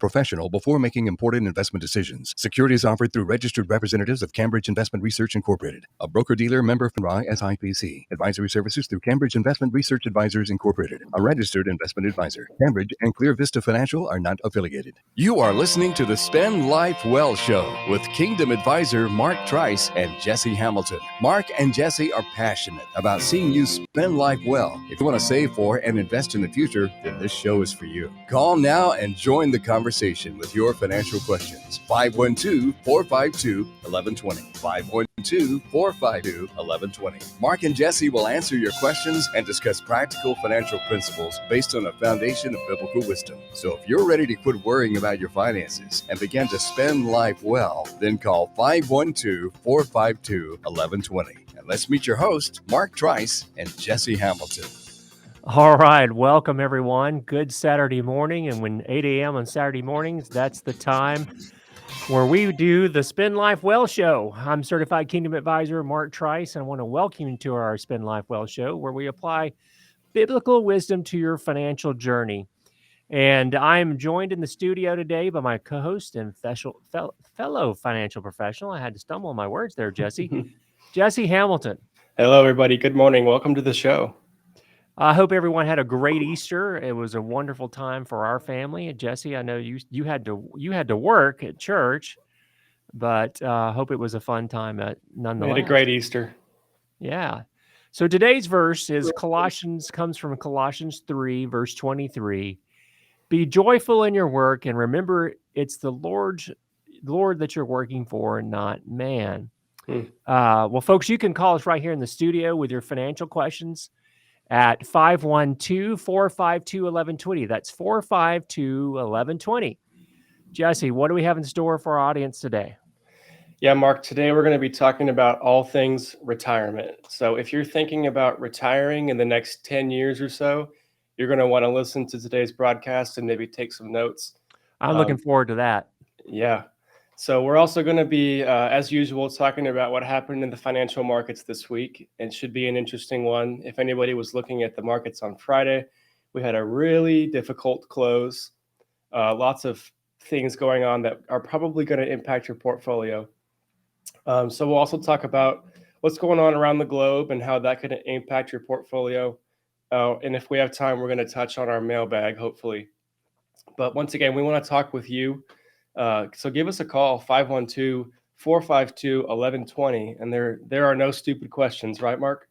professional before making important investment decisions. Securities offered through registered representatives of Cambridge Investment Research Incorporated, a broker-dealer member FINRA SIPC. Advisory services through Cambridge Investment Research Advisors Incorporated, a registered investment advisor. Cambridge and Clear Vista Financial are not affiliated. You are listening to the Spend Life Well Show with Kingdom Advisor Mark Trice and Jesse Hamilton. Mark and Jesse are passionate about seeing you spend life well. If you want to save for and invest in the future, then this show is for you. Call now and join the conversation with your financial questions. 512-452-1120. 512-452-1120. Mark and Jesse will answer your questions and discuss practical financial principles based on a foundation of biblical wisdom. So if you're ready to quit worrying about your finances and begin to spend life well, then call 512-452-1120. And let's meet your hosts, Mark Trice and Jesse Hamilton. All right. Welcome, everyone. Good Saturday morning. And when 8 a.m. on Saturday mornings, that's the time where we do the Spend Life Well Show. I'm Certified Kingdom Advisor Mark Trice, and I want to welcome you to our Spend Life Well Show, where we apply biblical wisdom to your financial journey. And I'm joined in the studio today by my co-host and fellow financial professional. I had to stumble on my words there, Jesse. Jesse Hamilton. Hello, everybody. Good morning. Welcome to the show. I hope everyone had a great Easter. It was a wonderful time for our family. And Jesse, I know you had to work at church, but hope it was a fun time nonetheless. We had a great Easter. Yeah. So today's verse comes from Colossians 3, verse 23. Be joyful in your work and remember it's the Lord that you're working for, not man. Well, folks, you can call us right here in the studio with your financial questions at 512-452-1120. That's 452-1120. Jesse, what do we have in store for our audience today? Yeah, Mark, today we're going to be talking about all things retirement. So if you're thinking about retiring in the next 10 years or so, you're going to want to listen to today's broadcast and maybe take some notes. I'm looking forward to that. Yeah. So we're also going to be, as usual, talking about what happened in the financial markets this week. It should be an interesting one. If anybody was looking at the markets on Friday, we had a really difficult close. Lots of things going on that are probably going to impact your portfolio. So we'll also talk about what's going on around the globe and how that could impact your portfolio. And if we have time, we're going to touch on our mailbag, hopefully. But once again, we want to talk with you. So give us a call, 512-452-1120. And there are no stupid questions, right, Mark?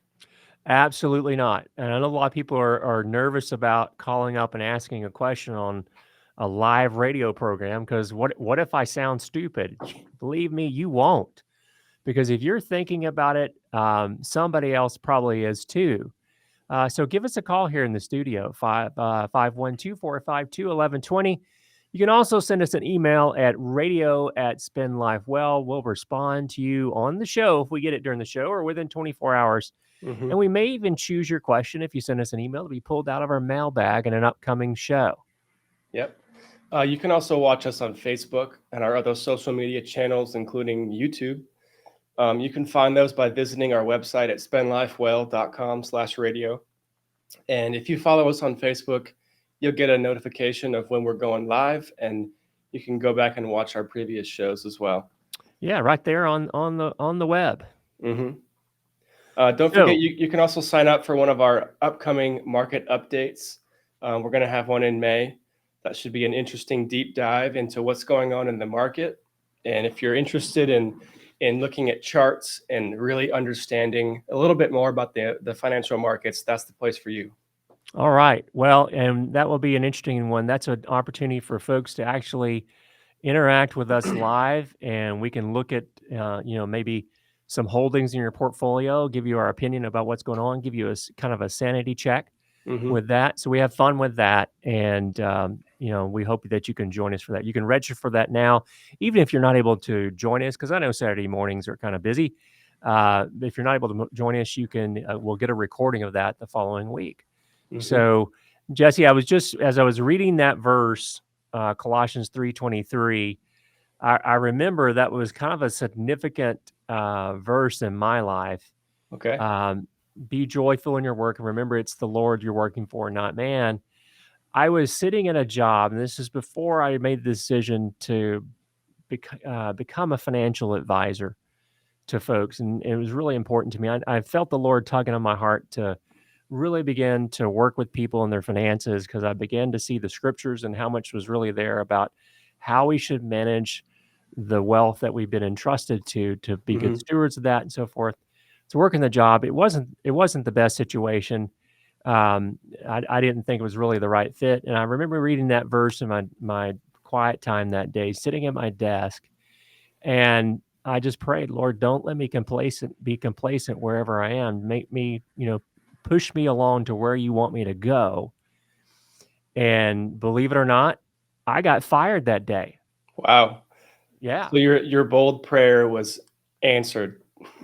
Absolutely not. And I know a lot of people are nervous about calling up and asking a question on a live radio program because what if I sound stupid? Believe me, you won't. Because if you're thinking about it, somebody else probably is too. So give us a call here in the studio, 512-452-1120. You can also send us an email at radio@spendlifewell. We'll respond to you on the show if we get it during the show or within 24 hours. And we may even choose your question if you send us an email to be pulled out of our mailbag in an upcoming show. Yep. You can also watch us on Facebook and our other social media channels, including YouTube. You can find those by visiting our website at spendlifewell.com/radio. And if you follow us on Facebook, you'll get a notification of when we're going live, and you can go back and watch our previous shows as well. Yeah, right there on the web. Don't forget, you can also sign up for one of our upcoming market updates. We're going to have one in May. That should be an interesting deep dive into what's going on in the market. And if you're interested in looking at charts and really understanding a little bit more about the financial markets, that's the place for you. All right. Well, and that will be an interesting one. That's an opportunity for folks to actually interact with us live, and we can look at, maybe some holdings in your portfolio, give you our opinion about what's going on, give you a kind of a sanity check with that. So we have fun with that. And, we hope that you can join us for that. You can register for that now, even if you're not able to join us, because I know Saturday mornings are kind of busy. If you're not able to join us, you can, we'll get a recording of that the following week. So, Jesse, as I was reading that verse, Colossians 3:23, I remember that was kind of a significant verse in my life. Okay. Be joyful in your work and remember it's the Lord you're working for, not man. I was sitting in a job, and this is before I made the decision to become a financial advisor to folks, and it was really important to me. I felt the Lord tugging on my heart to really begin to work with people in their finances, because I began to see the scriptures and how much was really there about how we should manage the wealth that we've been entrusted to be good Hmm. stewards of that and so forth. To work in the job, it wasn't the best situation. I didn't think it was really the right fit, and I remember reading that verse in my quiet time that day, sitting at my desk, and I just prayed, Lord, don't let me be complacent wherever I am. Make me, push me along to where you want me to go. And believe it or not, I got fired that day. Wow. Yeah. So your bold prayer was answered.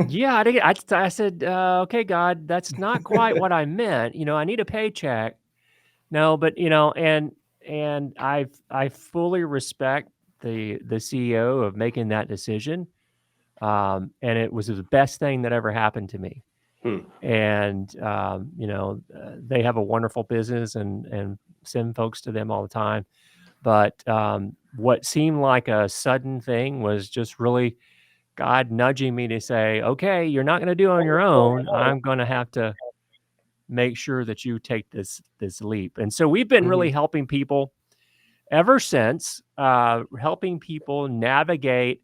Yeah. I said, okay, God, that's not quite what I meant. I need a paycheck. No, but and I fully respect the CEO of making that decision. And it was the best thing that ever happened to me. Hmm. And they have a wonderful business, and send folks to them all the time. But what seemed like a sudden thing was just really God nudging me to say, "Okay, you're not going to do it on your own. I'm going to have to make sure that you take this leap." And so we've been Hmm. really helping people ever since, helping people navigate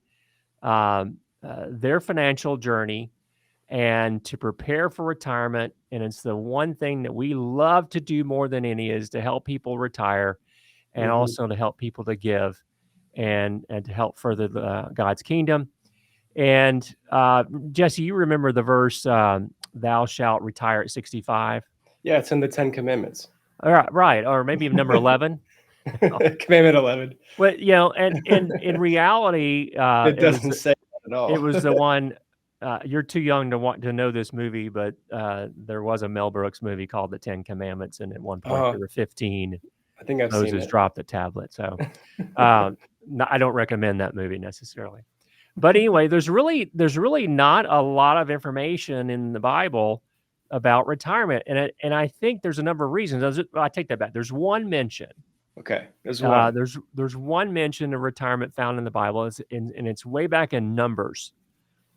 their financial journey and to prepare for retirement. And it's the one thing that we love to do more than any, is to help people retire, and Hmm. also to help people to give, and to help further God's kingdom. And Jesse, you remember the verse, "Thou shalt retire at 65." Yeah, it's in the 10 Commandments. All right, right, or maybe number 11. Commandment 11. Well, and in reality, It doesn't say that at it all. was the one. You're too young to want to know this movie, but there was a Mel Brooks movie called The 10 Commandments, and at one point Uh, there were 15. I think I've seen Moses it. dropped the tablet. So I don't recommend that movie necessarily. But anyway, there's really not a lot of information in the Bible about retirement, and I think there's a number of reasons. I take that back. There's one mention. Okay, there's one. There's one mention of retirement found in the Bible, and it's way back in Numbers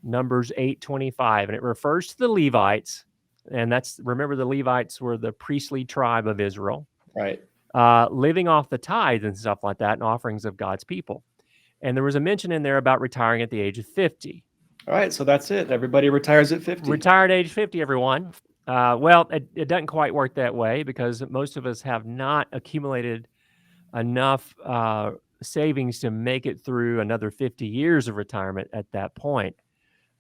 8:25, and it refers to the Levites, and remember, the Levites were the priestly tribe of Israel, Right. living off the tithes and stuff like that, and offerings of God's people. And there was a mention in there about retiring at the age of 50. All right, so that's it. Everybody retires at 50. Retired at age 50, everyone. Well, it doesn't quite work that way, because most of us have not accumulated enough savings to make it through another 50 years of retirement at that point.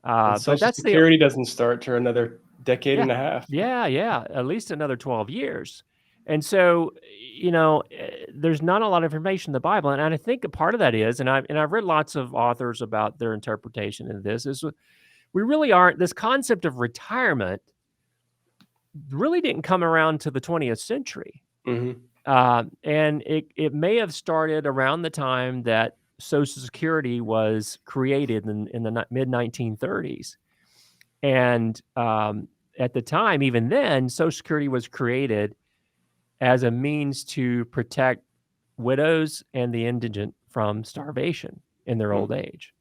And But Social that's the Security doesn't start for another decade Yeah. and a half. Yeah, at least another 12 years. And so, there's not a lot of information in the Bible, and I think a part of that is, and I've read lots of authors about their interpretation of this, is we really aren't this concept of retirement really didn't come around to the 20th century. Hmm. And it may have started around the time that Social Security was created in the mid 1930s. And at the time, even then, Social Security was created as a means to protect widows and the indigent from starvation in their old age.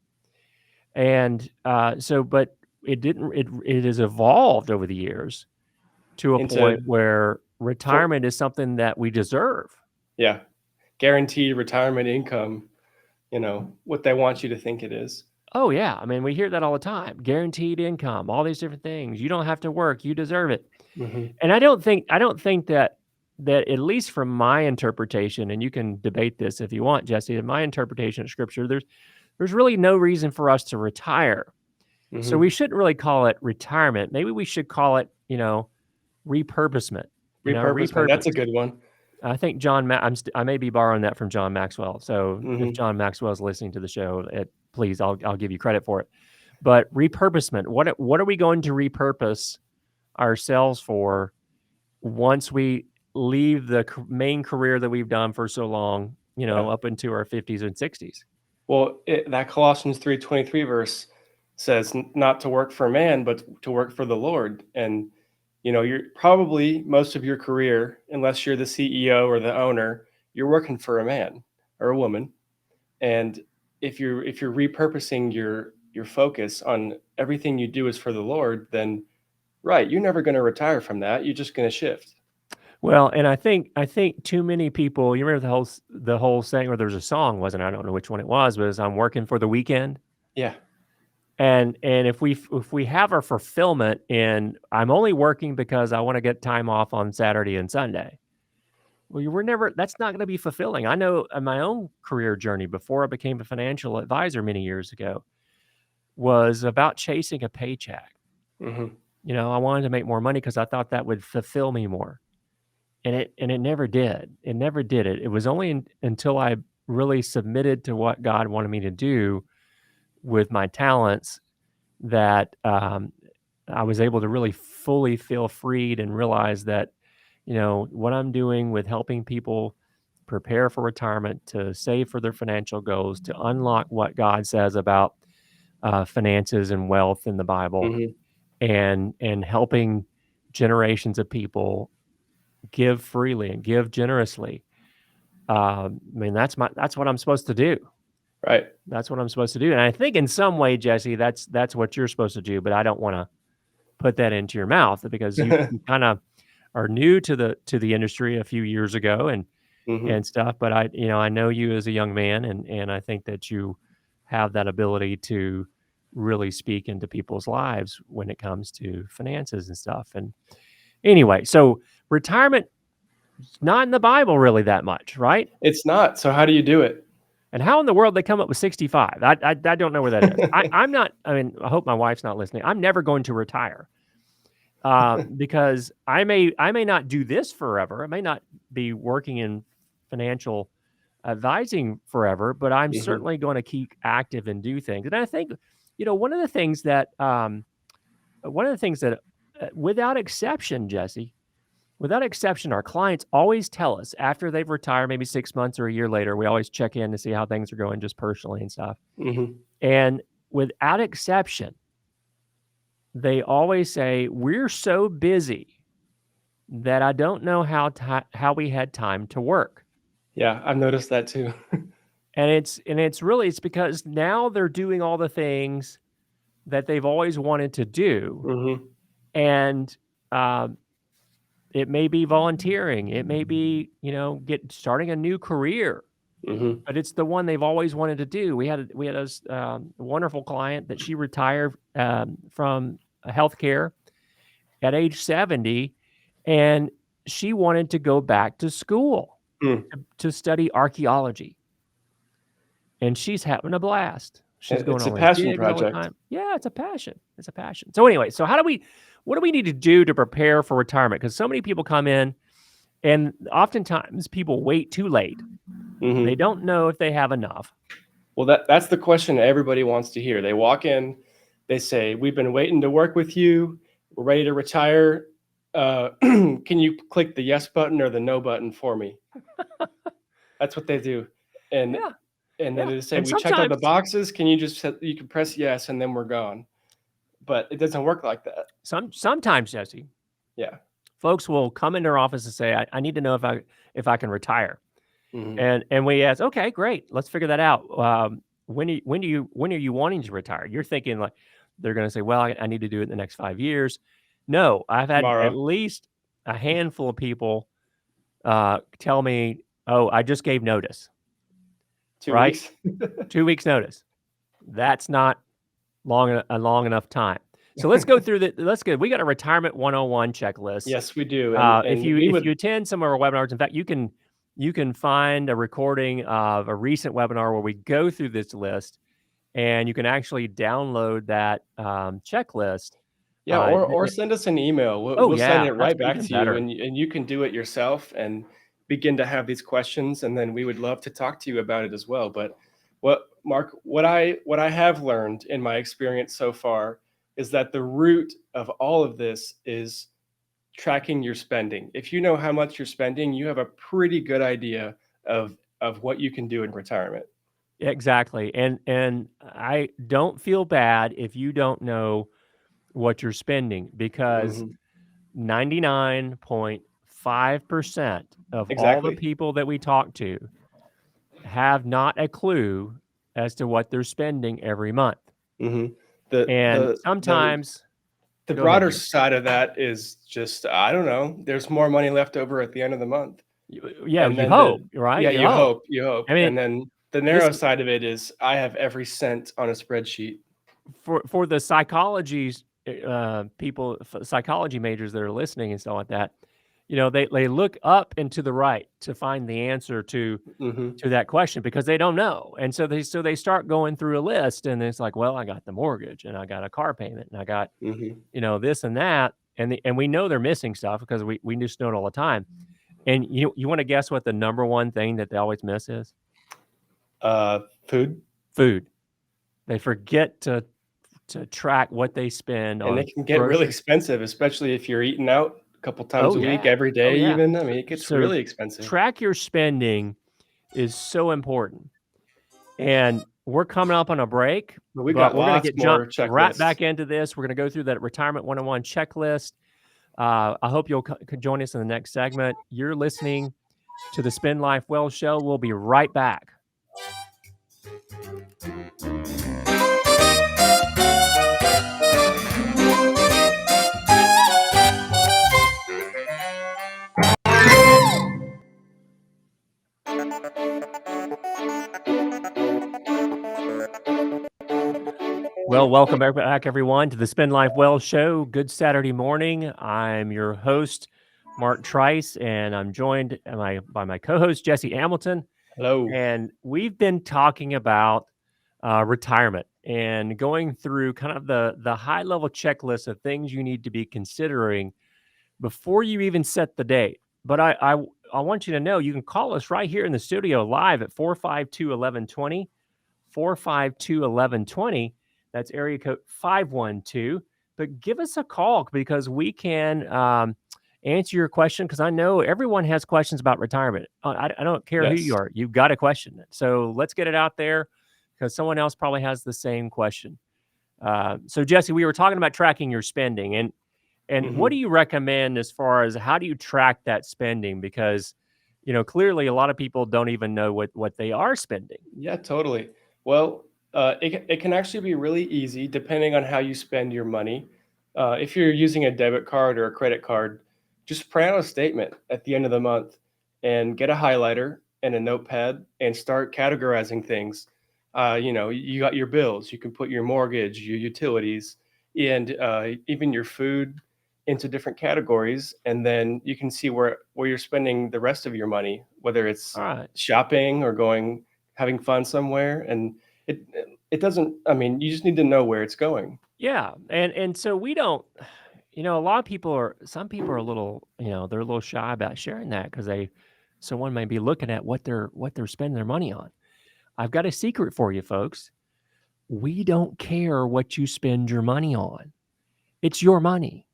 And but it didn't. It has evolved over the years to a Into point where full, retirement is something that we deserve. yeah, guaranteed retirement income. What they want you to think it is. Oh yeah, I mean, we hear that all the time. Guaranteed income, all these different things. You don't have to work, you deserve it. Hmm. And I don't think that at least from my interpretation, and you can debate this if you want, Jesse, in my interpretation of scripture, there's really no reason for us to retire. So Hmm. we shouldn't really call it retirement. Maybe we should call it, repurposement. Repurposement. That's Repurpose. a good one. I think I may be borrowing that from John Maxwell. So if Hmm. John Maxwell is listening to the show, please, I'll give you credit for it. But repurposement, what are we going to repurpose ourselves for once we leave the main career that we've done for so long, Yeah. up into our 50s and 60s? Well, that Colossians 3:23 verse says not to work for man, but to work for the Lord. And You're probably most of your career, unless you're the CEO or the owner, you're working for a man or a woman. And if you're repurposing your focus on everything you do is for the Lord, then right, you're never going to retire from that. You're just going to shift. Well, and I think too many people. You remember the whole saying, or there's a song, wasn't it? I don't know which one it was, but it's, I'm working for the weekend. Yeah. And if we have our fulfillment in I'm only working because I want to get time off on Saturday and Sunday. Well, you were never. That's not going to be fulfilling. I know in my own career journey before I became a financial advisor many years ago was about chasing a paycheck. Hmm. I wanted to make more money because I thought that would fulfill me more. And it never did. It never did it. It was only until I really submitted to what God wanted me to do with my talents that I was able to really fully feel freed and realize that, what I'm doing with helping people prepare for retirement, to save for their financial goals, to unlock what God says about finances and wealth in the Bible, Hmm. and helping generations of people give freely and give generously. I mean, that's what I'm supposed to do. Right. That's what I'm supposed to do. And I think in some way, Jesse, that's what you're supposed to do. But I don't want to put that into your mouth because you kind of are new to the industry a few years ago Hmm. and stuff. But I know you as a young man, and I think that you have that ability to really speak into people's lives when it comes to finances and stuff. And anyway, so retirement not in the Bible really that much, right? It's not. So how do you do it? And how in the world they come up with 65? I don't know where that is. I'm not. I mean, I hope my wife's not listening. I'm never going to retire because I may not do this forever. I may not be working in financial advising forever, but I'm Hmm. certainly going to keep active and do things. And I think, one of the things that without exception, Jesse, without exception, our clients always tell us after they've retired, maybe 6 months or a year later, we always check in to see how things are going just personally and stuff. Hmm. And without exception, they always say, we're so busy that I don't know how we had time to work. Yeah, I've noticed that too. And it's because now they're doing all the things that they've always wanted to do. Hmm. And um, it may be volunteering. It may be, starting a new career, Hmm. but it's the one they've always wanted to do. We had a wonderful client that she retired from healthcare at age 70, and she wanted to go back to school Mm. to study archaeology, and she's having a blast. She's going It's a on these passion gigs all the project. time. Yeah, it's a passion. It's a passion. So anyway, so what do we need to do to prepare for retirement? Because so many people come in, and oftentimes people wait too late. They Hmm. don't know if they have enough. Well, that's the question everybody wants to hear. They walk in, they say, "We've been waiting to work with you. We're ready to retire. Can you click the yes button or the no button for me?" That's what they do, and Yeah, and then yeah. they say, And "We checked all the sometimes, boxes. Can you you can press yes and then we're gone." But it doesn't work like that. sometimes, Jesse, Yeah. folks will come into our office and say, I need to know if I can retire. Hmm. And we ask, okay, great, let's figure that out. When are you wanting to retire? You're thinking like they're going to say, well, I need to do it in the next 5 years. No, I've had at Tomorrow, least a handful of people tell me, oh, I just gave notice, two right? weeks. 2 weeks notice. That's not a long enough time. So let's go through the. Let's go. We got a retirement 101 checklist. Yes, we do, and If and you we if you would. attend some of our webinars, in fact, you can find a recording of a recent webinar where we go through this list, and you can actually download that checklist. Yeah, or send us an email. We'll, Oh we'll send yeah, it that's right back even to you, better. and you can do it yourself and begin to have these questions, and then we would love to talk to you about it as well. But what I have learned in my experience so far is that the root of all of this is tracking your spending. If you know how much you're spending, you have a pretty good idea of what you can do in retirement. Exactly, and I don't feel bad if you don't know what you're spending because Hmm. 99.5% of all the Exactly. people that we talk to have not a clue as to what they're spending every month. hmm The And the sometimes, the go ahead, broader Jim. side of that is just, I don't know. There's more money left over at the end of the month, Yeah, and you then hope, right? You hope. you hope, I mean, and then the this narrow side of it is I have every cent on a spreadsheet. for the psychology majors that are listening and stuff like that. They look up and to the right to find the answer to hmm that question because they don't know. And so they start going through a list, and it's like, well, I got the mortgage and I got a car payment and I got, hmm this and that. And we know they're missing stuff because we just know it all the time. And you want to guess what the number one thing that they always miss is? Food, Food. They forget to track what they spend and on it can get really groceries. expensive, especially if you're eating out a couple times Oh a week, yeah. every Oh day yeah. even. I mean, it gets So really expensive. track your spending is so important. And we're coming up on a break, But we but got we're going to lots get more right checklists. back into this. We're going to go through that Retirement 101 checklist. I hope you'll join us in the next segment. You're listening to the Spend Life Well show. We'll be right back. Well, welcome back, everyone, to the Spend Life Well show. Good Saturday morning. I'm your host, Mark Trice, and I'm joined by my co-host, Jesse Hamilton. Hello. And we've been talking about retirement and going through kind of the high-level checklist of things you need to be considering before you even set the date. But I want you to know you can call us right here in the studio live at 452-1120. 452-1120. That's area code 512. But give us a call because we can answer your question because I know everyone has questions about retirement. I don't care who you Yes. are. You've got a question. So let's get it out there because someone else probably has the same question. So Jesse, we were talking about tracking your spending and what do hmm you recommend as far as how do you track that spending? Because, clearly a lot of people don't even know what they are spending. Yeah, totally. Well, it can actually be really easy depending on how you spend your money. If you're using a debit card or a credit card, just print out a statement at the end of the month and get a highlighter and a notepad and start categorizing things. You got your bills, you can put your mortgage, your utilities, and even your food into different categories. And then you can see where you're spending the rest of your money, whether it's All right. shopping or having fun somewhere. And it doesn't, I mean, you just need to know where it's going. Yeah, and so we don't, a lot of some people are a little, they're a little shy about sharing that because someone may be looking at what they're spending their money on. I've got a secret for you, folks. We don't care what you spend your money on. It's your money.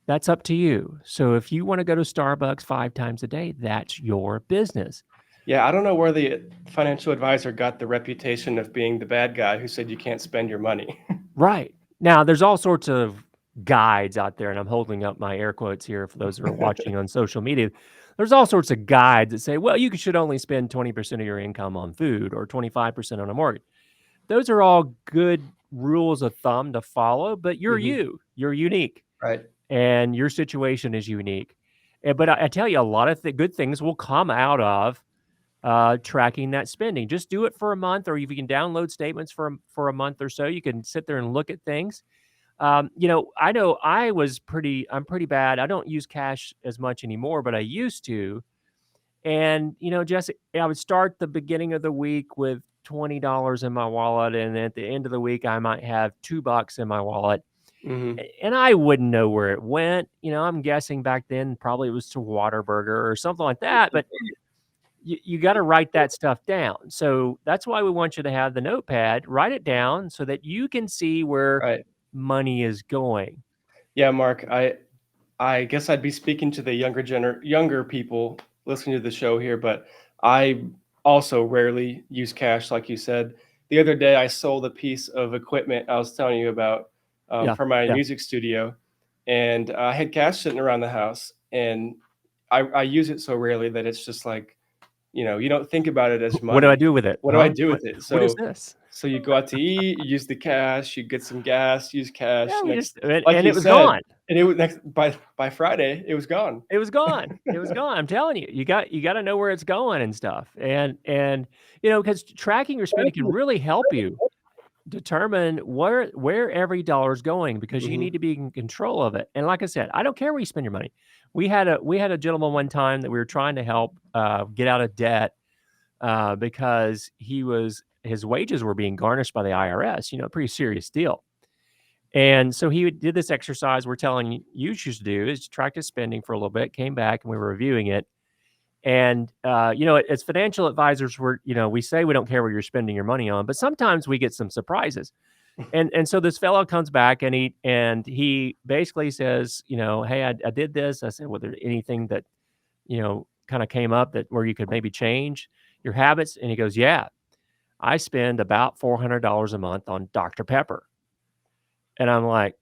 That's up to you. So if you want to go to Starbucks 5 times a day, that's your business. Yeah, I don't know where the financial advisor got the reputation of being the bad guy who said you can't spend your money. Right. Now, there's all sorts of guides out there, and I'm holding up my air quotes here for those who are watching on social media. There's all sorts of guides that say, well, you should only spend 20% of your income on food or 25% on a mortgage. Those are all good rules of thumb to follow, but you're hmm you're unique, Right. and your situation is unique. But I tell you, a lot of good things will come out of tracking that spending. Just do it for a month, or if you can download statements for a month or so, you can sit there and look at things. I know I'm pretty bad. I don't use cash as much anymore, but I used to. And, Jesse, I would start the beginning of the week with $20 in my wallet. And at the end of the week, I might have $2 in my wallet. hmm And I wouldn't know where it went. I'm guessing back then probably it was to Whataburger or something like that. But you got to write that stuff down. So that's why we want you to have the notepad, write it down so that you can see where Right. money is going. Yeah, Mark, I guess I'd be speaking to the younger people listening to the show here, but I also rarely use cash, like you said. The other day, I sold a piece of equipment I was telling you about Yeah. for my Yeah. music studio, and I had cash sitting around the house, and I use it so rarely that it's just like, you don't think about it as What do I money. do with it? What do I Huh? do with it? What is So this? so you go out to eat, you use the cash, you get some gas, use cash. Yeah, we Next, just and like you it was said, gone. and it was next by Friday, it was gone. It was gone. It was gone. I'm telling you, you got to know where it's going and stuff. And because tracking your spending can really help you determine where every dollar is going, because you need Hmm. to be in control of it. And like I said, I don't care where you spend your money. We had a gentleman one time that we were trying to help get out of debt because his wages were being garnished by the IRS. Pretty serious deal. And so he did this exercise we're telling you to do, is track his spending for a little bit, came back and we were reviewing it. And, as financial advisors, we say we don't care what you're spending your money on, but sometimes we get some surprises. And so this fellow comes back and he basically says, hey, I did this. I said, well, there anything that, kind of came up that where you could maybe change your habits? And he goes, yeah, I spend about $400 a month on Dr. Pepper. And I'm like,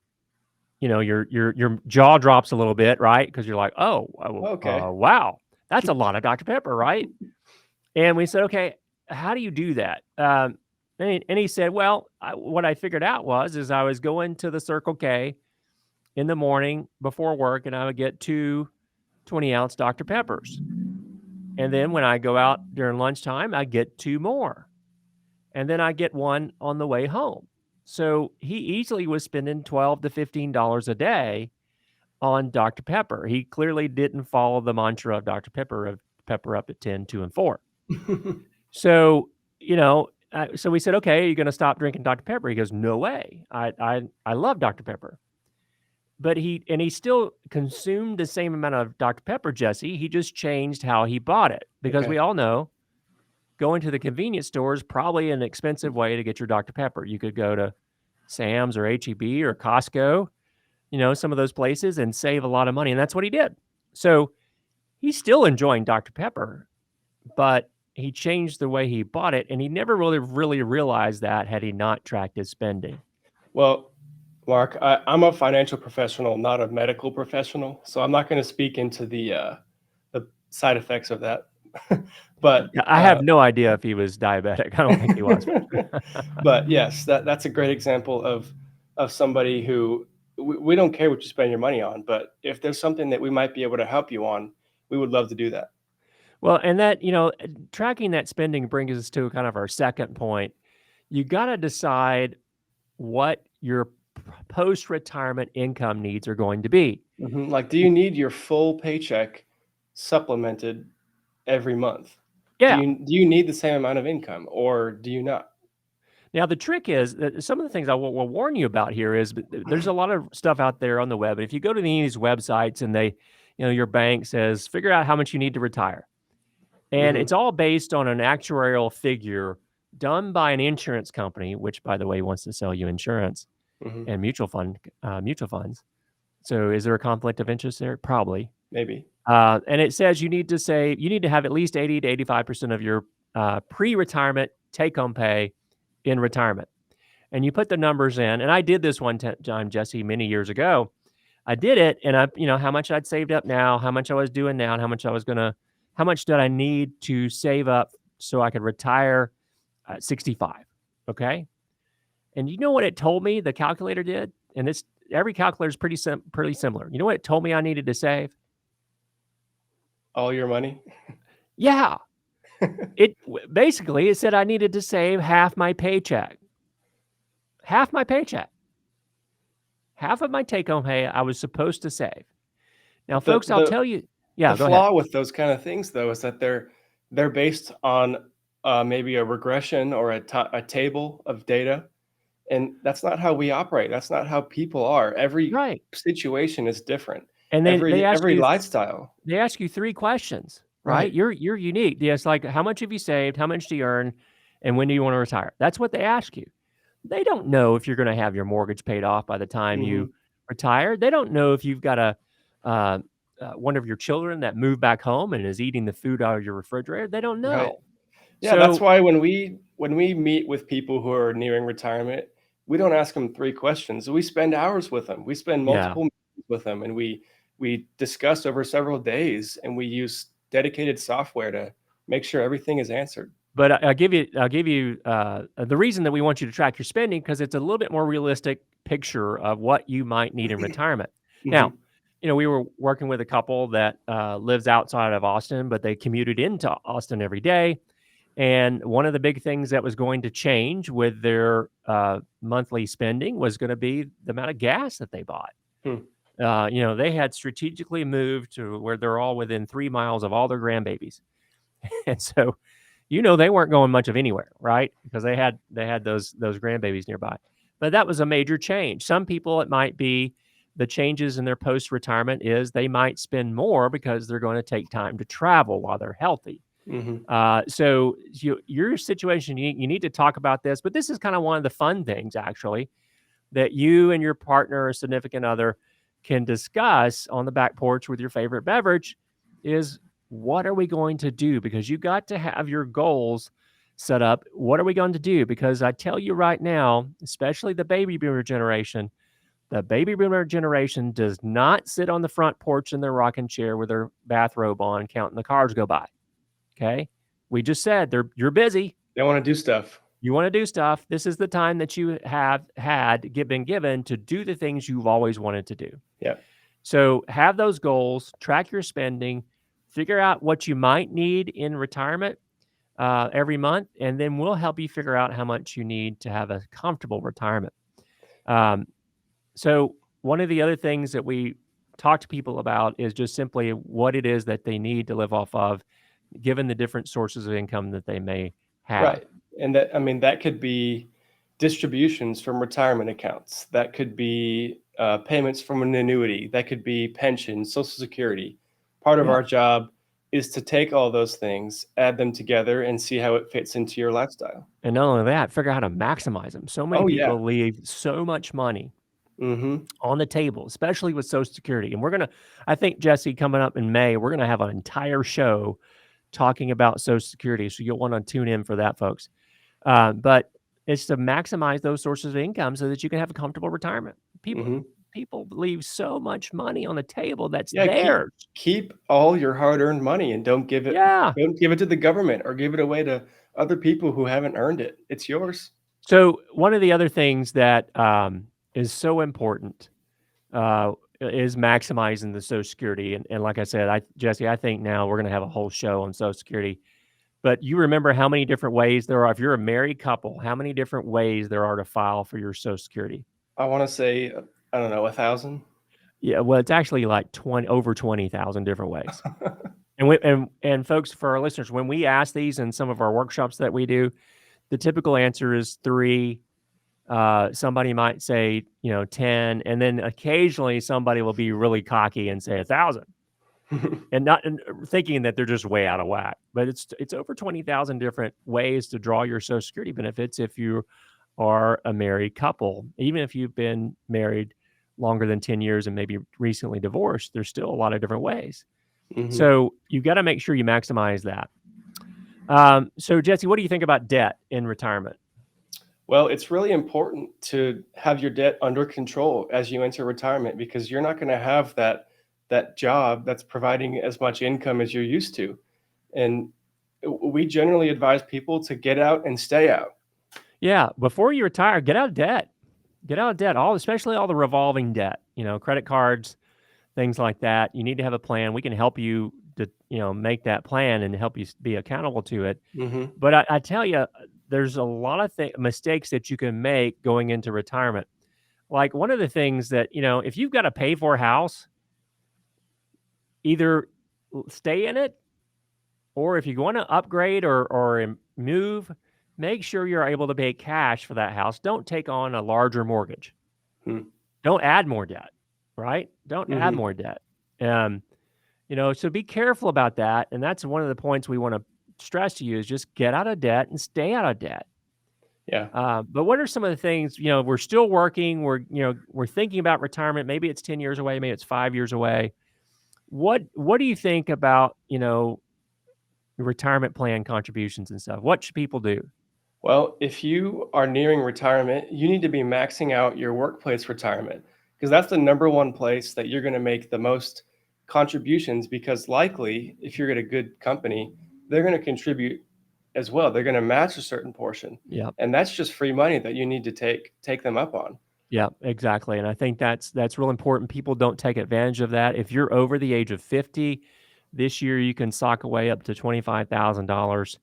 your jaw drops a little bit, right? Because you're like, "Oh, Okay. wow, that's a lot of Dr. Pepper," right? And we said, "Okay, how do you do that?" And he said, "Well, what I figured out is I was going to the Circle K in the morning before work, and I would get two 20-ounce Dr. Peppers. And then when I go out during lunchtime, I get two more. And then I get one on the way home." So he easily was spending $12 to $15 a day on Dr. Pepper. He clearly didn't follow the mantra of Dr. Pepper of pepper up at 10, 2, and 4. So, so we said, okay, are you going to stop drinking Dr. Pepper? He goes, no way. I love Dr. Pepper. But he still consumed the same amount of Dr. Pepper, Jesse. He just changed how he bought it, because Okay. we all know going to the convenience store is probably an expensive way to get your Dr. Pepper. You could go to Sam's or H-E-B or Costco, some of those places, and save a lot of money. And that's what he did. So he's still enjoying Dr. Pepper, but he changed the way he bought it. And he never really realized that had he not tracked his spending. Well, Mark, I'm a financial professional, not a medical professional, so I'm not going to speak into the side effects of that. But Yeah, I have no idea if he was diabetic. I don't think he was. but yes, that's a great example of somebody who we don't care what you spend your money on, but if there's something that we might be able to help you on, we would love to do that. Well, and that, tracking that spending brings us to kind of our second point. You got to decide what your post-retirement income needs are going to be. Mhm. Like, do you need your full paycheck supplemented every month? Do Yeah. you need the same amount of income, or do you not? Now, the trick is that some of the things I will warn you about here is there's a lot of stuff out there on the web. And if you go to any of these websites and your bank says, figure out how much you need to retire. And Mhm. it's all based on an actuarial figure done by an insurance company, which, by the way, wants to sell you insurance Mhm. and mutual funds. So is there a conflict of interest there? Probably. Maybe. And it says you need to have at least 80 to 85% of your pre-retirement take-home pay in retirement. And you put the numbers in. And I did this one time, Jesse, many years ago. I did it, and how much I'd saved up now, how much I was doing now, and how much did I need to save up so I could retire at 65. Okay. And you know what it told me the calculator did? And every calculator is pretty similar. You know what it told me I needed to save? All your money? Yeah. Basically, it said I needed to save half my paycheck. Half my paycheck. Half of my take-home pay I was supposed to save. Now, The folks, I'll the tell you. the Yeah, go ahead. flaw with those kind of things, though, is that they're based on, maybe a regression or a table of data, and that's not how we operate. That's not how people are. Every Right. situation is different. And then Every lifestyle. they ask you 3 questions, right? Right. You're unique. It's like, how much have you saved? How much do you earn? And when do you want to retire? That's what they ask you. They don't know if you're going to have your mortgage paid off by the time you Mhm. retire. They don't know if you've got uh, one of your children that moved back home and is eating the food out of your refrigerator. They don't Right. know. Yeah, that's So, why when we meet with people who are nearing retirement, we don't ask them 3 questions. We spend hours with them. We spend yeah. multiple meetings with them, and we discuss over several days, and we use dedicated software to make sure everything is answered. But I'll give you the reason that we want you to track your spending, because it's a little bit more realistic picture of what you might need in retirement. Now, we were working with a couple that lives outside of Austin, but they commuted into Austin every day. And one of the big things that was going to change with their monthly spending was going to be the amount of gas that they bought. They had strategically moved to where they're all within 3 miles of all their grandbabies. And so, they weren't going much of anywhere, right? Because they had those grandbabies nearby. But that was a major change. Some people, it might be the changes in their post-retirement is they might spend more because they're going to take time to travel while they're healthy. So your situation, you need to talk about this, but this is kind of one of the fun things, actually, that you and your partner or significant other can discuss on the back porch with your favorite beverage is, what are we going to do? Because you got to have your goals set up. What are we going to do? Because I tell you right now, especially the baby boomer generation does not sit on the front porch in their rocking chair with their bathrobe on, counting the cars go by. Okay. We just said you're busy. They want to do stuff. You want to do stuff. This is the time that you have been given to do the things you've always wanted to do. Yeah. So have those goals, track your spending, figure out what you might need in retirement every month, and then we'll help you figure out how much you need to have a comfortable retirement. So one of the other things that we talk to people about is just simply what it is that they need to live off of, given the different sources of income that they may have. Right. And that could be distributions from retirement accounts. That could be payments from an annuity. That could be pension, Social Security. Part of our job is to take all those things, add them together, and see how it fits into your lifestyle. And not only that, figure out how to maximize them. So many people leave so much money on the table, especially with Social Security. And I think, Jesse, coming up in May, we're going to have an entire show talking about Social Security. So you'll want to tune in for that, folks. But it's to maximize those sources of income so that you can have a comfortable retirement. People leave so much money on the table that's theirs. Keep all your hard-earned money and don't give it to the government or give it away to other people who haven't earned it. It's yours. So one of the other things that is so important is maximizing the Social Security. And like I said, Jesse, I think now we're going to have a whole show on Social Security. But you remember how many different ways there are. If you're a married couple, how many different ways there are to file for your Social Security? I want to say, I don't know, 1,000. Yeah, well, it's actually like over 20,000 different ways. And folks, for our listeners, when we ask these in some of our workshops that we do, the typical answer is 3. Somebody might say, 10, and then occasionally somebody will be really cocky and say 1,000. and thinking that they're just way out of whack. But it's over 20,000 different ways to draw your Social Security benefits if you are a married couple. Even if you've been married longer than 10 years and maybe recently divorced, there's still a lot of different ways. So you got to make sure you maximize that. So Jesse, what do you think about debt in retirement? Well, it's really important to have your debt under control as you enter retirement, because you're not going to have that job that's providing as much income as you're used to. And we generally advise people to get out and stay out. Yeah. Before you retire, get out of debt. Get out of debt, especially all the revolving debt, credit cards, things like that. You need to have a plan. We can help you to, make that plan and help you be accountable to it. But I tell you, there's a lot of mistakes that you can make going into retirement. Like one of the things that, if you've got a pay for house, either stay in it, or if you want to upgrade or move, make sure you're able to pay cash for that house. Don't take on a larger mortgage. Don't add more debt, right? Don't add more debt. So be careful about that. And that's one of the points we want to stress to you is just get out of debt and stay out of debt. Yeah. But what are some of the things, we're still working, we're thinking about retirement. Maybe it's 10 years away. Maybe it's 5 years away. What do you think about, retirement plan contributions and stuff? What should people do? Well, if you are nearing retirement, you need to be maxing out your workplace retirement. because that's the number one place that you're going to make the most contributions, because likely if you're at a good company, they're going to contribute as well. They're going to match a certain portion. Yeah. And that's just free money that you need to take them up on. Yeah, exactly. And I think that's real important. People don't take advantage of that. If you're over the age of 50, this year you can sock away up to $25,000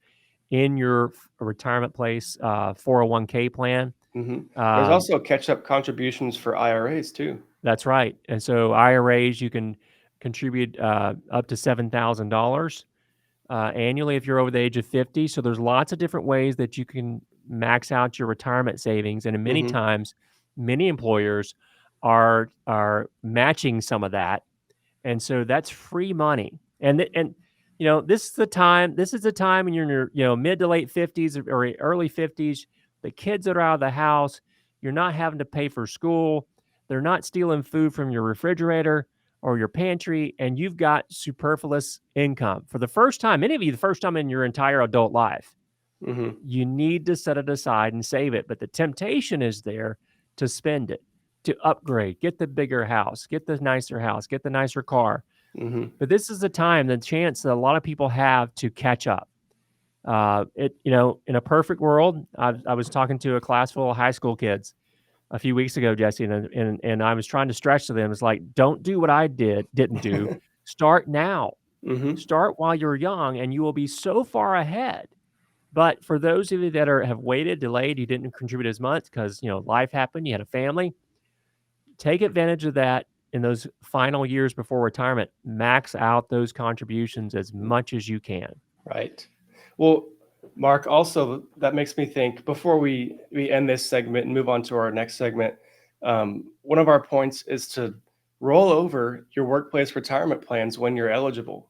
in your retirement place 401k plan. There's also catch-up contributions for IRAs too. That's right. And so IRAs, you can contribute up to $7,000 annually if you're over the age of 50. So there's lots of different ways that you can max out your retirement savings. And many times, many employers are matching some of that. And so that's free money. And this is the time when you're in your mid to late 50s or early 50s. The kids that are out of the house, you're not having to pay for school. They're not stealing food from your refrigerator or your pantry, and you've got superfluous income for the first time. Many of you, the first time in your entire adult life. You need to set it aside and save it. But the temptation is there to spend it, to upgrade, get the bigger house, get the nicer car. But this is the time, the chance that a lot of people have to catch up. In a perfect world, I was talking to a class full of high school kids a few weeks ago, Jesse, and I was trying to stretch to them. It's like, don't do what I didn't do. Start now. Start while you're young, and you will be so far ahead. But for those of you that have waited, delayed, you didn't contribute as much because life happened, you had a family. Take advantage of that in those final years before retirement. Max out those contributions as much as you can. Right. Well, Mark, also that makes me think, before we end this segment and move on to our next segment, one of our points is to roll over your workplace retirement plans when you're eligible.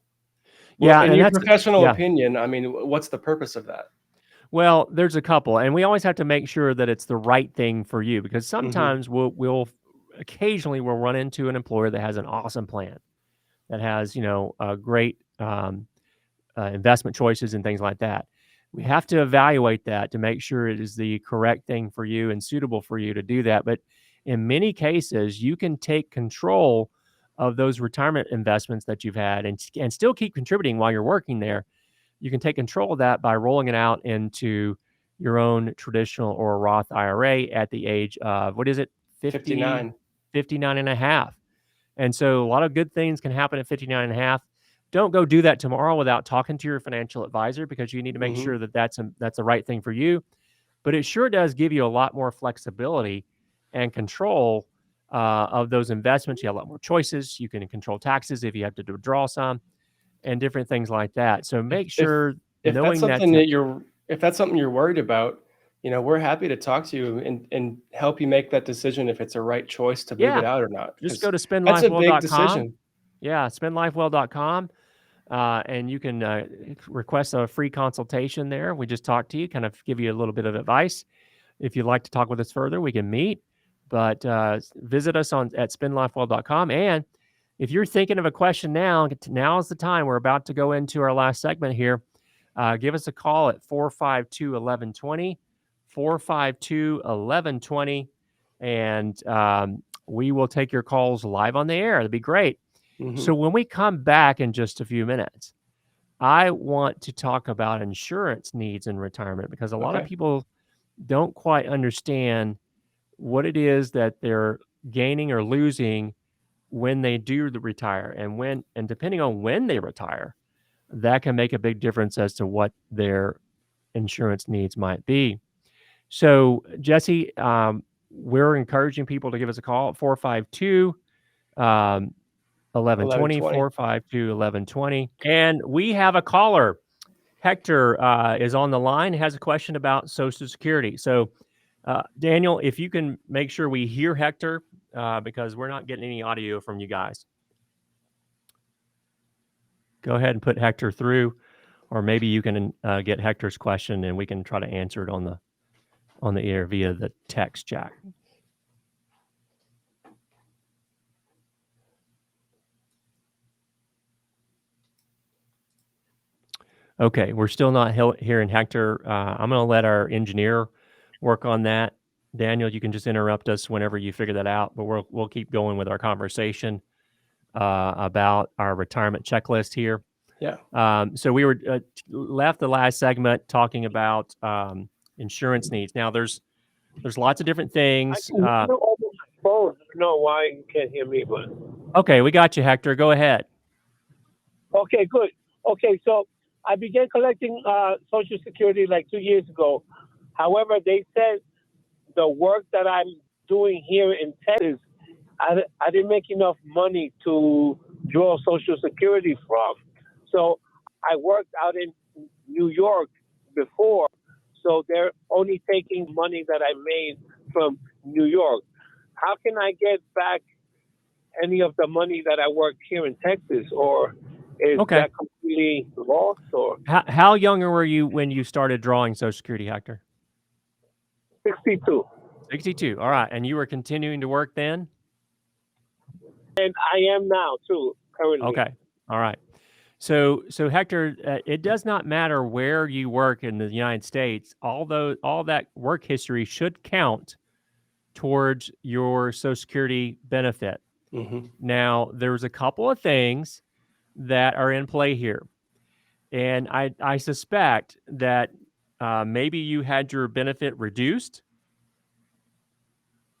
Well, in your professional opinion, I mean, what's the purpose of that? Well, there's a couple, and we always have to make sure that it's the right thing for you, because sometimes we'll occasionally run into an employer that has an awesome plan, that has a great investment choices and things like that. We have to evaluate that to make sure it is the correct thing for you and suitable for you to do that. But in many cases, you can take control of those retirement investments that you've had and still keep contributing while you're working there. You can take control of that by rolling it out into your own traditional or Roth IRA at the age of, 59 and a half. And so a lot of good things can happen at 59 and a half. Don't go do that tomorrow without talking to your financial advisor, because you need to make sure that that's the right thing for you. But it sure does give you a lot more flexibility and control of those investments. You have a lot more choices. You can control taxes if you have to withdraw some, and different things like that. So make sure, if that's something you're worried about, we're happy to talk to you and help you make that decision if it's a right choice to move it out or not. Just go to spendlifewell.com. That's a big decision. Yeah, spendlifewell.com. And you can request a free consultation there. We just talk to you, kind of give you a little bit of advice. If you'd like to talk with us further, we can meet. But visit us at spendlifewell.com. And if you're thinking of a question now is the time. We're about to go into our last segment here. Give us a call at 452-1120, 452-1120, and we will take your calls live on the air. That'd be great. So when we come back in just a few minutes, I want to talk about insurance needs in retirement, because a lot of people don't quite understand what it is that they're gaining or losing when they do retire, and depending on when they retire, that can make a big difference as to what their insurance needs might be. So, Jesse, we're encouraging people to give us a call at 452 1120, 452-1120. And we have a caller. Hector is on the line, has a question about Social Security. So, Daniel, if you can make sure we hear Hector, because we're not getting any audio from you guys. Go ahead and put Hector through, or maybe you can get Hector's question and we can try to answer it on the air via the text chat. Okay, we're still not hearing Hector. I'm going to let our engineer work on that. Daniel, you can just interrupt us whenever you figure that out, but we'll keep going with our conversation about our retirement checklist here. Yeah. So we were left the last segment talking about insurance needs. Now there's lots of different I things. can hear you over my phone. I don't know why you can't hear me, but Okay, we got you, Hector. Go ahead. okay, good. Okay, so I began collecting Social Security like 2 years ago. However, they said the work that I'm doing here in Texas, I didn't make enough money to draw Social Security from. So I worked out in New York before, so they're only taking money that I made from New York. How can I get back any of the money that I worked here in Texas, or is Okay. that completely lost? Or How younger were you when you started drawing Social Security, Hector? 62, 62. All right. And you were continuing to work then? and I am now too currently. Okay. All right. So Hector, it does not matter where you work in the United States. Although all that work history should count towards your Social Security benefit. Mm-hmm. Now, there's a couple of things that are in play here, and I suspect that maybe you had your benefit reduced.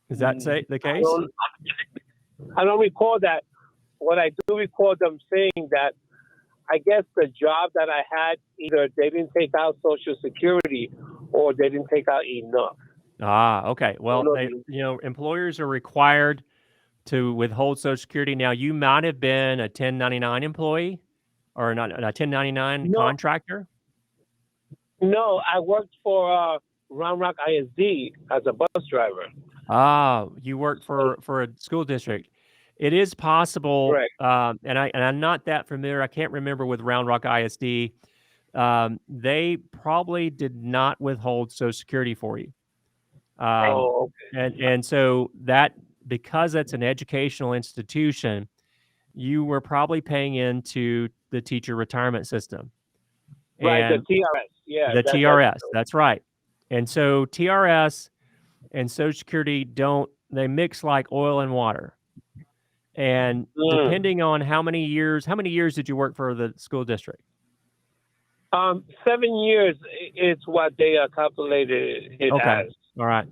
Is that the case? I don't recall that. What I do recall them saying that I guess the job that I had, either they didn't take out Social Security or they didn't take out enough. Ah, okay. Well, No. employers are required to withhold Social Security. Now, you might have been a 1099 employee or not a 1099 No. contractor. No, I worked for Round Rock ISD as a bus driver. Ah, you worked for a school district. It is possible, Correct. and I'm not that familiar. I can't remember with Round Rock ISD. They probably did not withhold Social Security for you. Okay. And so that, because it's an educational institution, you were probably paying into the teacher retirement system. Right, And the TRS. Yeah. the TRS, that's right. And so TRS and Social Security they mix like oil and water. And depending on how many years did you work for the school district? 7 years is what they calculated it Okay. as. All right.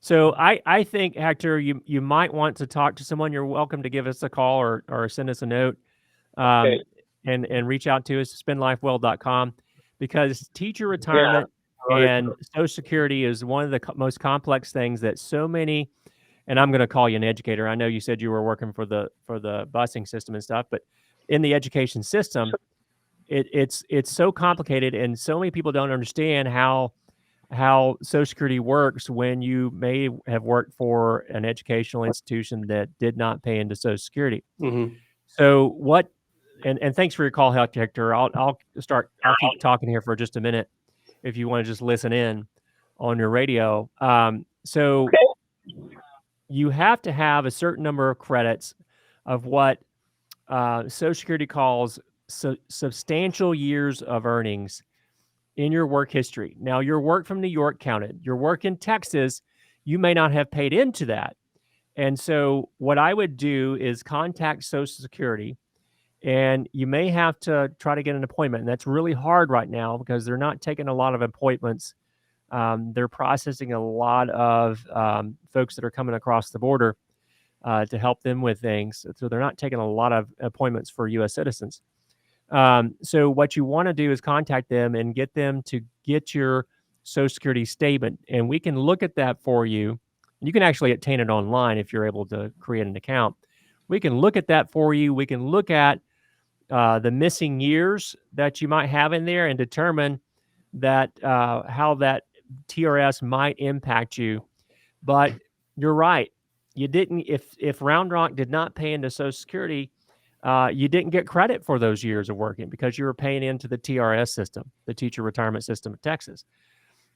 So I think, Hector, you might want to talk to someone. You're welcome to give us a call or send us a note, Okay. and reach out to us, spendlifewealth.com, because teacher retirement and Social Security is one of the most complex things that so many, and I'm going to call you an educator. I know you said you were working for the busing system and stuff, but in the education system, it's so complicated, and so many people don't understand how Social Security works when you may have worked for an educational institution that did not pay into Social Security. Mm-hmm. So what? And thanks for your call, Hector. I'll keep talking here for just a minute if you want to just listen in on your radio. So you have to have a certain number of credits of what Social Security calls substantial years of earnings in your work history. Now, your work from New York counted. Your work in Texas, you may not have paid into that. And so what I would do is contact Social Security, and you may have to try to get an appointment. And that's really hard right now because they're not taking a lot of appointments. They're processing a lot of folks that are coming across the border to help them with things. So they're not taking a lot of appointments for U.S. citizens. So what you want to do is contact them and get them to get your Social Security statement, and we can look at that for you. You can actually obtain it online if you're able to create an account. We can look at that for you. We can look at the missing years that you might have in there and determine that how that TRS might impact you. But you're right. You didn't, if Round Rock did not pay into Social Security, you didn't get credit for those years of working because you were paying into the TRS system, the Teacher Retirement System of Texas.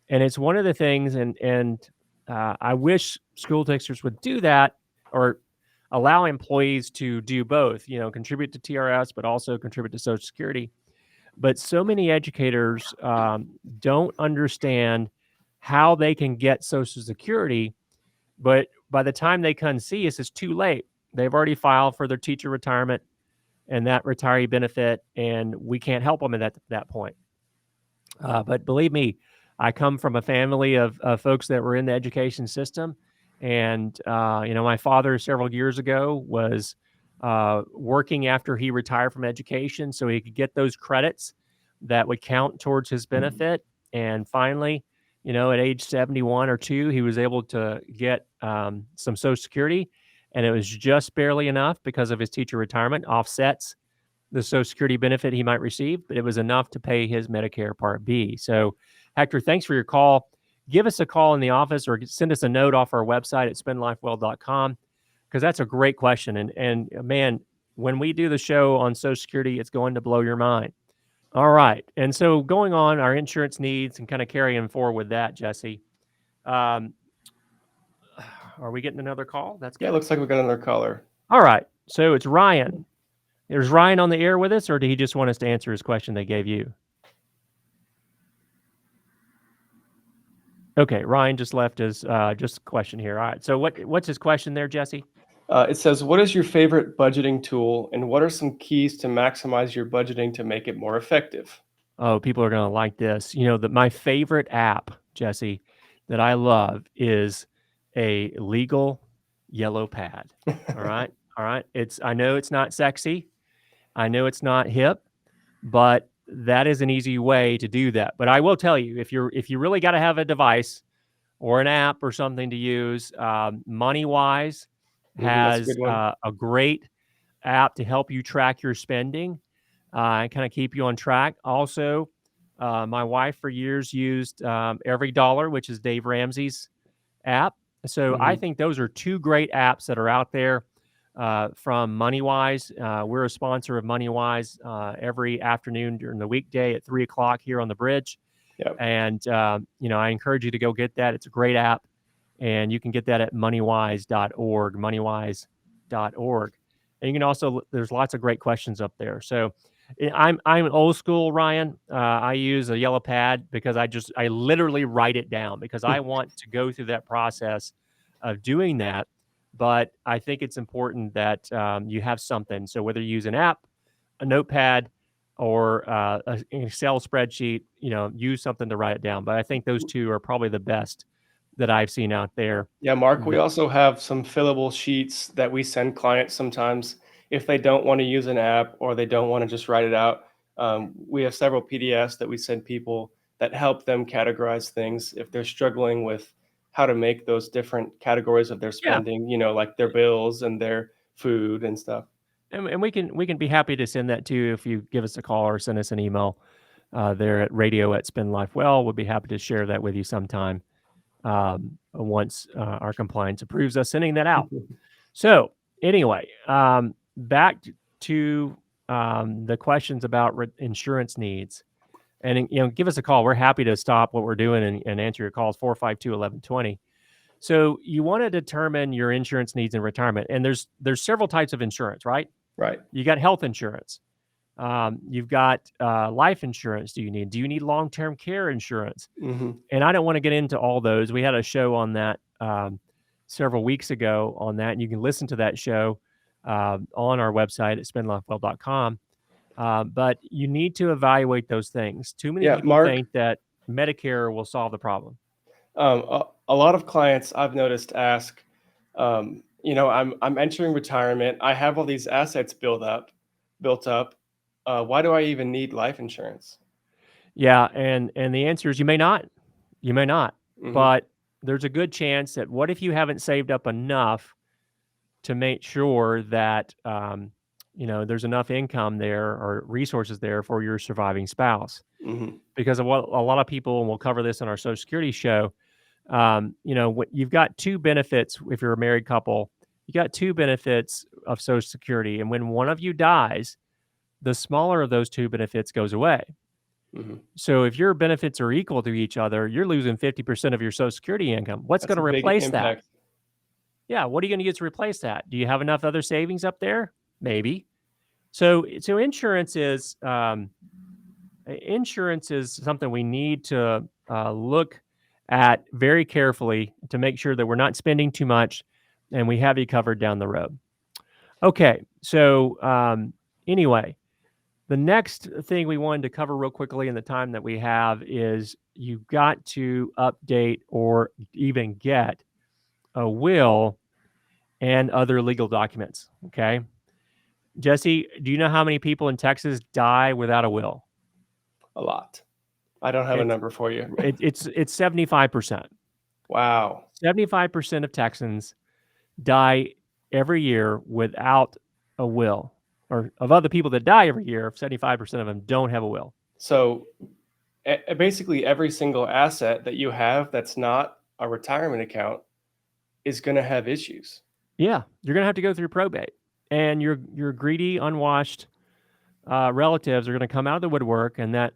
And it's one of the things, and I wish school districts would do that or allow employees to do both, contribute to TRS, but also contribute to Social Security. But so many educators don't understand how they can get Social Security But by the time they come see us, it's too late. They've already filed for their teacher retirement and that retiree benefit, and we can't help them at that point. But believe me, I come from a family of folks that were in the education system. And, my father several years ago was working after he retired from education so he could get those credits that would count towards his benefit. And finally, at age 71 or 2, he was able to get some Social Security. And it was just barely enough because of his teacher retirement offsets the Social Security benefit he might receive, but it was enough to pay his Medicare Part B. So, Hector, thanks for your call. Give us a call in the office or send us a note off our website at spendlifewell.com because that's a great question. And man, when we do the show on Social Security, it's going to blow your mind. All right. And so going on our insurance needs and kind of carrying forward with that, Jesse, are we getting another call? That's good. Yeah, it looks like we got another caller. All right. So it's Ryan. Is Ryan on the air with us, or did he just want us to answer his question they gave you? Okay, Ryan just left his just question here. All right, so what's his question there, Jesse? It says, what is your favorite budgeting tool, and what are some keys to maximize your budgeting to make it more effective? Oh, people are going to like this. My favorite app, Jesse, that I love is a legal yellow pad. All right, all right. I know it's not sexy. I know it's not hip, but that is an easy way to do that. But I will tell you, if you really got to have a device or an app or something to use, MoneyWise That's a has good one. a great app to help you track your spending and kind of keep you on track. Also, my wife for years used Every Dollar, which is Dave Ramsey's app. So I think those are two great apps that are out there from MoneyWise. We're a sponsor of MoneyWise every afternoon during the weekday at 3:00 here on the bridge. Yep. And, I encourage you to go get that. It's a great app. And you can get that at moneywise.org, moneywise.org. And you can also, there's lots of great questions up there. So I'm old school, Ryan. I use a yellow pad because I literally write it down because I want to go through that process of doing that. But I think it's important that you have something. So whether you use an app, a notepad, or an Excel spreadsheet, use something to write it down. But I think those two are probably the best that I've seen out there. Yeah, Mark, we also have some fillable sheets that we send clients sometimes if they don't want to use an app or they don't want to just write it out. We have several PDFs that we send people that help them categorize things if they're struggling with how to make those different categories of their spending, like their bills and their food and stuff. And we can be happy to send that to you if you give us a call or send us an email there at radio@spendlifewell. We'll be happy to share that with you sometime once our compliance approves us sending that out. So anyway, back to the questions about insurance needs. And, give us a call. We're happy to stop what we're doing and answer your calls, 452-1120. So you want to determine your insurance needs in retirement. And there's several types of insurance, right? Right. You got health insurance. You've got life insurance. Do you need long-term care insurance? Mm-hmm. And I don't want to get into all those. We had a show on that several weeks ago on that. And you can listen to that show on our website at spendlifewell.com. But you need to evaluate those things. Too many people Mark, think that Medicare will solve the problem. A lot of clients I've noticed ask, I'm entering retirement. I have all these assets built up. Why do I even need life insurance? Yeah, and the answer is you may not. Mm-hmm. But there's a good chance that what if you haven't saved up enough to make sure that there's enough income there or resources there for your surviving spouse. Mm-hmm. Because of what a lot of people, and we'll cover this on our Social Security show, you've got two benefits. If you're a married couple, you got two benefits of Social Security. And when one of you dies, the smaller of those two benefits goes away. Mm-hmm. So if your benefits are equal to each other, you're losing 50% of your Social Security income. What's going to replace that? Yeah, what are you going to get to replace that? Do you have enough other savings up there? Maybe. So insurance is something we need to look at very carefully to make sure that we're not spending too much and we have you covered down the road. Okay, so anyway, the next thing we wanted to cover real quickly in the time that we have is you've got to update or even get a will and other legal documents. Okay. Jesse, do you know how many people in Texas die without a will? A lot. I don't have a number for you. It's 75%. Wow. 75% of Texans die every year without a will, or of other people that die every year, 75% of them don't have a will. So basically every single asset that you have that's not a retirement account is going to have issues. Yeah, you're going to have to go through probate, and your greedy, unwashed relatives are going to come out of the woodwork, and that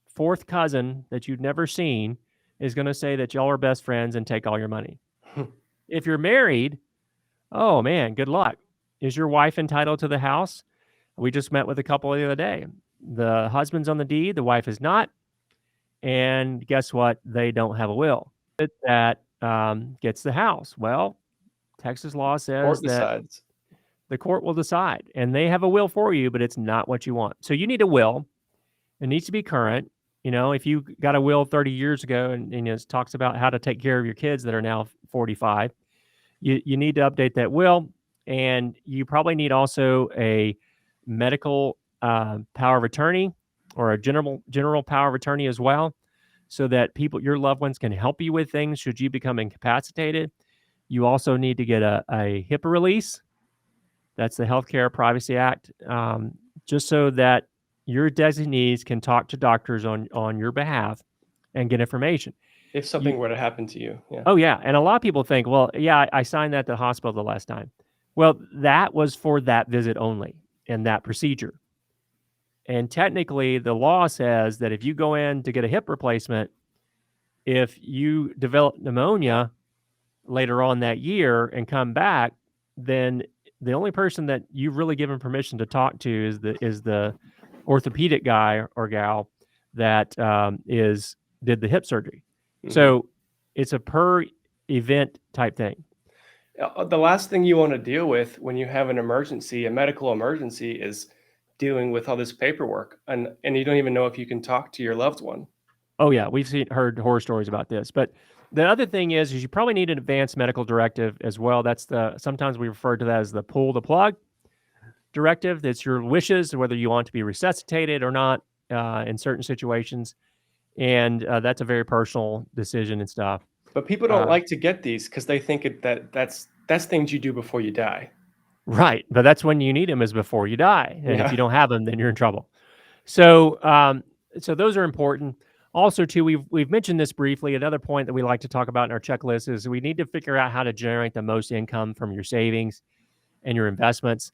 fourth cousin that you've never seen is going to say that y'all are best friends and take all your money. If you're married, oh man, good luck. Is your wife entitled to the house? We just met with a couple the other day. The husband's on the deed, the wife is not. And guess what? They don't have a will that gets the house. Well, Texas law says that the court will decide, and they have a will for you, but it's not what you want. So you need a will. It needs to be current. You know, if you got a will 30 years ago and it talks about how to take care of your kids that are now 45, you need to update that will. And you probably need also a medical power of attorney or a general power of attorney as well, so that your loved ones can help you with things should you become incapacitated. You also need to get a HIPAA release. That's the Healthcare Privacy Act, just so that your designees can talk to doctors on your behalf and get information. If something were to happen to you. Yeah. Oh, yeah. And a lot of people think, well, yeah, I signed that at the hospital the last time. Well, that was for that visit only and that procedure. And technically, the law says that if you go in to get a hip replacement, if you develop pneumonia later on that year and come back, then the only person that you've really given permission to talk to is the orthopedic guy or gal that did the hip surgery. Mm-hmm. So it's a per event type thing. The last thing you want to deal with when you have an emergency, a medical emergency, is dealing with all this paperwork, and you don't even know if you can talk to your loved one. Oh yeah, we've heard horror stories about this. But the other thing is you probably need an advanced medical directive as well. That's sometimes we refer to that as the pull the plug directive. That's your wishes, whether you want to be resuscitated or not in certain situations. And that's a very personal decision and stuff. But people don't like to get these because they think that's things you do before you die. Right. But that's when you need them, is before you die. And if you don't have them, then you're in trouble. So so those are important. Also, too, we've mentioned this briefly. Another point that we like to talk about in our checklist is we need to figure out how to generate the most income from your savings and your investments.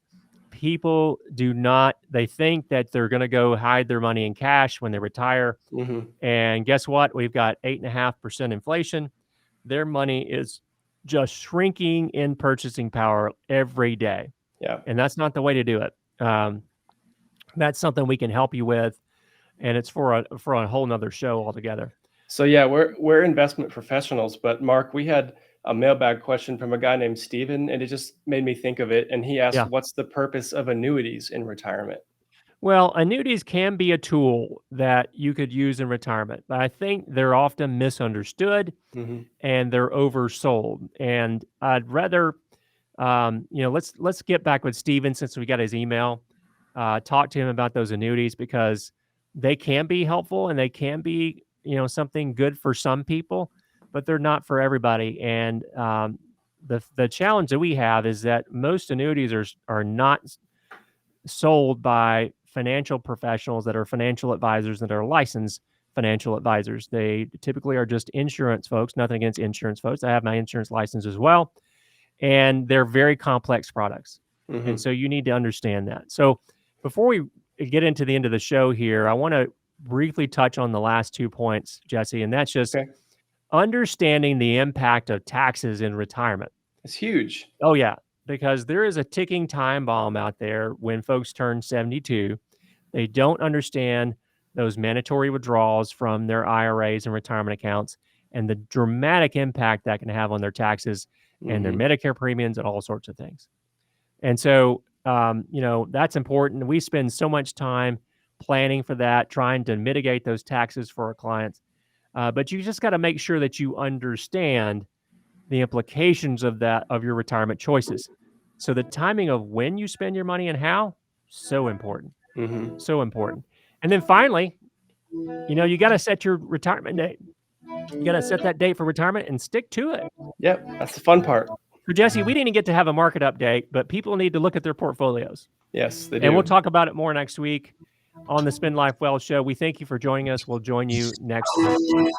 People they think that they're going to go hide their money in cash when they retire. Mm-hmm. And guess what? We've got 8.5% inflation. Their money is just shrinking in purchasing power every day. Yeah. And that's not the way to do it. That's something we can help you with. And it's for a whole nother show altogether. So yeah, we're investment professionals, but Mark, we had a mailbag question from a guy named Steven, and it just made me think of it. And he asked, what's the purpose of annuities in retirement? Well, annuities can be a tool that you could use in retirement, but I think they're often misunderstood and they're oversold. And I'd rather, let's get back with Steven since we got his email, talk to him about those annuities, because they can be helpful and they can be, something good for some people, but they're not for everybody. And the challenge that we have is that most annuities are not sold by financial professionals that are financial advisors that are licensed financial advisors. They typically are just insurance folks. Nothing against insurance folks. I have my insurance license as well. And they're very complex products. Mm-hmm. And so you need to understand that. So before we get into the end of the show here, I want to briefly touch on the last 2 points, Jesse, and that's just understanding the impact of taxes in retirement. It's huge. Oh, yeah. Because there is a ticking time bomb out there when folks turn 72. They don't understand those mandatory withdrawals from their IRAs and retirement accounts. and the dramatic impact that can have on their taxes and their Mhm. Medicare premiums and all sorts of things. And so, that's important. We spend so much time planning for that, trying to mitigate those taxes for our clients. But you just got to make sure that you understand the implications of that, of your retirement choices. So the timing of when you spend your money and how, so important, Mhm. so important. And then finally, you got to set your retirement date. You got to set that date for retirement and stick to it. Yep, that's the fun part. So Jesse, we didn't get to have a market update, but people need to look at their portfolios. Yes, they And we'll do. talk about it more next week on the Spend Life Well show. We thank you for joining us. We'll join you next week.